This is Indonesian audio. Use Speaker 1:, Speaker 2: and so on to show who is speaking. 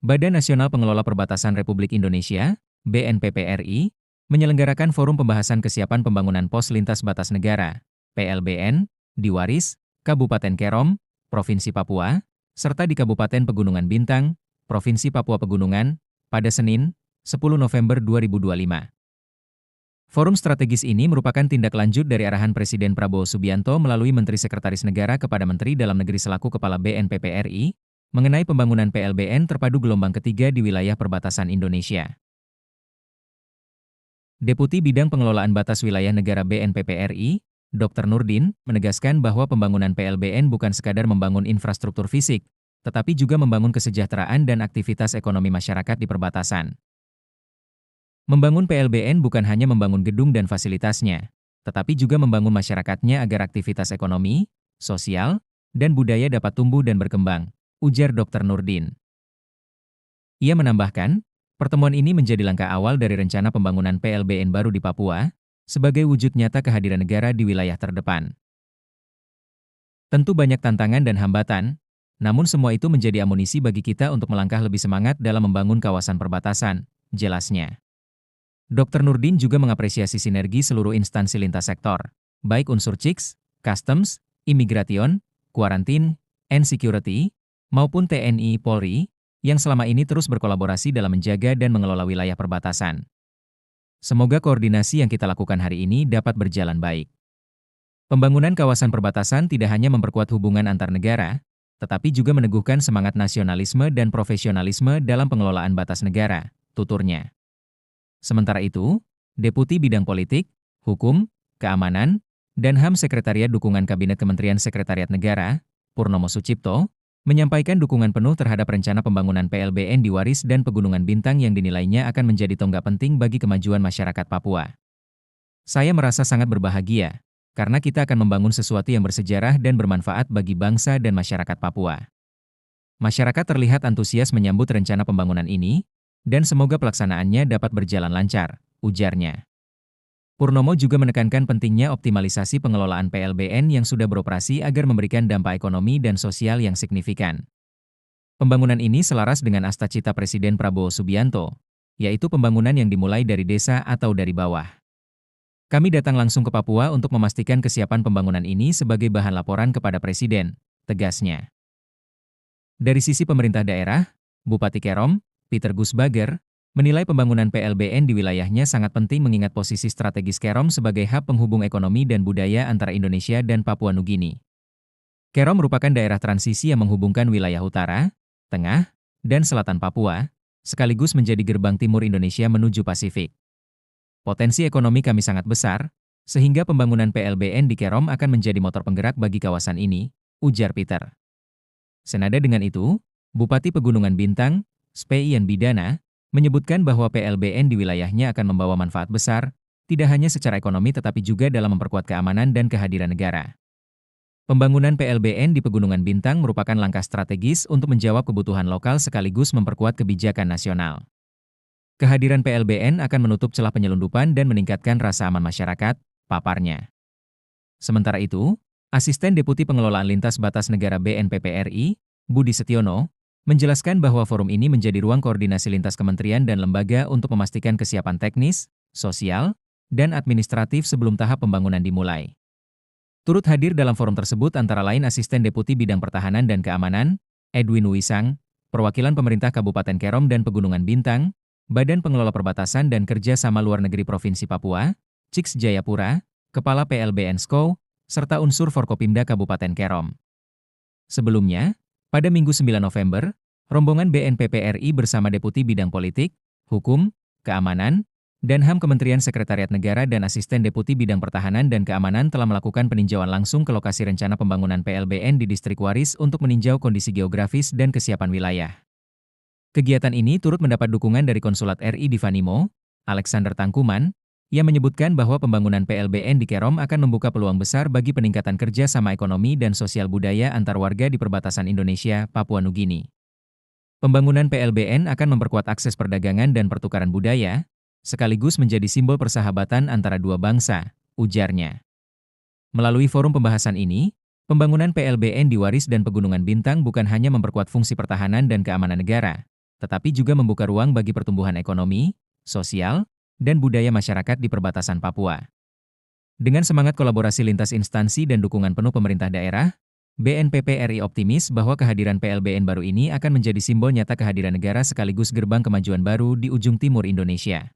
Speaker 1: Badan Nasional Pengelola Perbatasan Republik Indonesia, BNPP RI, menyelenggarakan Forum Pembahasan Kesiapan Pembangunan Pos Lintas Batas Negara, PLBN, di Waris, Kabupaten Kerom, Provinsi Papua, serta di Kabupaten Pegunungan Bintang, Provinsi Papua Pegunungan, pada Senin, 10 November 2025. Forum strategis ini merupakan tindak lanjut dari arahan Presiden Prabowo Subianto melalui Menteri Sekretaris Negara kepada Menteri Dalam Negeri selaku Kepala BNPP RI, mengenai pembangunan PLBN terpadu gelombang ketiga di wilayah perbatasan Indonesia. Deputi Bidang Pengelolaan Batas Wilayah Negara BNPP RI, Dr. Nurdin, menegaskan bahwa pembangunan PLBN bukan sekadar membangun infrastruktur fisik, tetapi juga membangun kesejahteraan dan aktivitas ekonomi masyarakat di perbatasan. Membangun PLBN bukan hanya membangun gedung dan fasilitasnya, tetapi juga membangun masyarakatnya agar aktivitas ekonomi, sosial, dan budaya dapat tumbuh dan berkembang, ujar Dr. Nurdin. Ia menambahkan, pertemuan ini menjadi langkah awal dari rencana pembangunan PLBN baru di Papua, sebagai wujud nyata kehadiran negara di wilayah terdepan. Tentu banyak tantangan dan hambatan, namun semua itu menjadi amunisi bagi kita untuk melangkah lebih semangat dalam membangun kawasan perbatasan, jelasnya. Dr. Nurdin juga mengapresiasi sinergi seluruh instansi lintas sektor, baik unsur CIKS, Customs, Imigrasi, Kuarantin, and Security, maupun TNI Polri, yang selama ini terus berkolaborasi dalam menjaga dan mengelola wilayah perbatasan. Semoga koordinasi yang kita lakukan hari ini dapat berjalan baik. Pembangunan kawasan perbatasan tidak hanya memperkuat hubungan antar negara, tetapi juga meneguhkan semangat nasionalisme dan profesionalisme dalam pengelolaan batas negara, tuturnya. Sementara itu, Deputi Bidang Politik, Hukum, Keamanan, dan HAM Sekretariat Dukungan Kabinet Kementerian Sekretariat Negara, Purnomo Sucipto, menyampaikan dukungan penuh terhadap rencana pembangunan PLBN di Waris dan Pegunungan Bintang yang dinilainya akan menjadi tonggak penting bagi kemajuan masyarakat Papua. Saya merasa sangat berbahagia, karena kita akan membangun sesuatu yang bersejarah dan bermanfaat bagi bangsa dan masyarakat Papua. Masyarakat terlihat antusias menyambut rencana pembangunan ini, dan semoga pelaksanaannya dapat berjalan lancar, ujarnya. Purnomo juga menekankan pentingnya optimalisasi pengelolaan PLBN yang sudah beroperasi agar memberikan dampak ekonomi dan sosial yang signifikan. Pembangunan ini selaras dengan astacita Presiden Prabowo Subianto, yaitu pembangunan yang dimulai dari desa atau dari bawah. Kami datang langsung ke Papua untuk memastikan kesiapan pembangunan ini sebagai bahan laporan kepada Presiden, tegasnya. Dari sisi pemerintah daerah, Bupati Kerom, Peter Gusbager, menilai pembangunan PLBN di wilayahnya sangat penting mengingat posisi strategis Kerom sebagai hub penghubung ekonomi dan budaya antara Indonesia dan Papua Nugini. Kerom merupakan daerah transisi yang menghubungkan wilayah utara, tengah, dan selatan Papua, sekaligus menjadi gerbang timur Indonesia menuju Pasifik. Potensi ekonomi kami sangat besar, sehingga pembangunan PLBN di Kerom akan menjadi motor penggerak bagi kawasan ini, ujar Peter. Senada dengan itu, Bupati Pegunungan Bintang, Speian Bidana, menyebutkan bahwa PLBN di wilayahnya akan membawa manfaat besar, tidak hanya secara ekonomi tetapi juga dalam memperkuat keamanan dan kehadiran negara. Pembangunan PLBN di Pegunungan Bintang merupakan langkah strategis untuk menjawab kebutuhan lokal sekaligus memperkuat kebijakan nasional. Kehadiran PLBN akan menutup celah penyelundupan dan meningkatkan rasa aman masyarakat, paparnya. Sementara itu, Asisten Deputi Pengelolaan Lintas Batas Negara BNPP RI, Budi Setiono, menjelaskan bahwa forum ini menjadi ruang koordinasi lintas kementerian dan lembaga untuk memastikan kesiapan teknis, sosial, dan administratif sebelum tahap pembangunan dimulai. Turut hadir dalam forum tersebut antara lain Asisten Deputi Bidang Pertahanan dan Keamanan, Edwin Wisang, perwakilan pemerintah Kabupaten Kerom dan Pegunungan Bintang, Badan Pengelola Perbatasan dan Kerja Sama Luar Negeri Provinsi Papua, CIKS Jayapura, Kepala PLBN SKO, serta unsur Forkopimda Kabupaten Kerom. Sebelumnya, pada Minggu 9 November, rombongan BNPP RI bersama Deputi Bidang Politik, Hukum, Keamanan, dan HAM Kementerian Sekretariat Negara dan Asisten Deputi Bidang Pertahanan dan Keamanan telah melakukan peninjauan langsung ke lokasi rencana pembangunan PLBN di Distrik Waris untuk meninjau kondisi geografis dan kesiapan wilayah. Kegiatan ini turut mendapat dukungan dari Konsulat RI di Vanimo, Alexander Tangkuman, yang menyebutkan bahwa pembangunan PLBN di Kerom akan membuka peluang besar bagi peningkatan kerja sama ekonomi dan sosial budaya antar warga di perbatasan Indonesia, Papua Nugini. Pembangunan PLBN akan memperkuat akses perdagangan dan pertukaran budaya, sekaligus menjadi simbol persahabatan antara dua bangsa, ujarnya. Melalui forum pembahasan ini, pembangunan PLBN di Waris dan Pegunungan Bintang bukan hanya memperkuat fungsi pertahanan dan keamanan negara, tetapi juga membuka ruang bagi pertumbuhan ekonomi, sosial, dan budaya masyarakat di perbatasan Papua. Dengan semangat kolaborasi lintas instansi dan dukungan penuh pemerintah daerah, BNPP RI optimis bahwa kehadiran PLBN baru ini akan menjadi simbol nyata kehadiran negara sekaligus gerbang kemajuan baru di ujung timur Indonesia.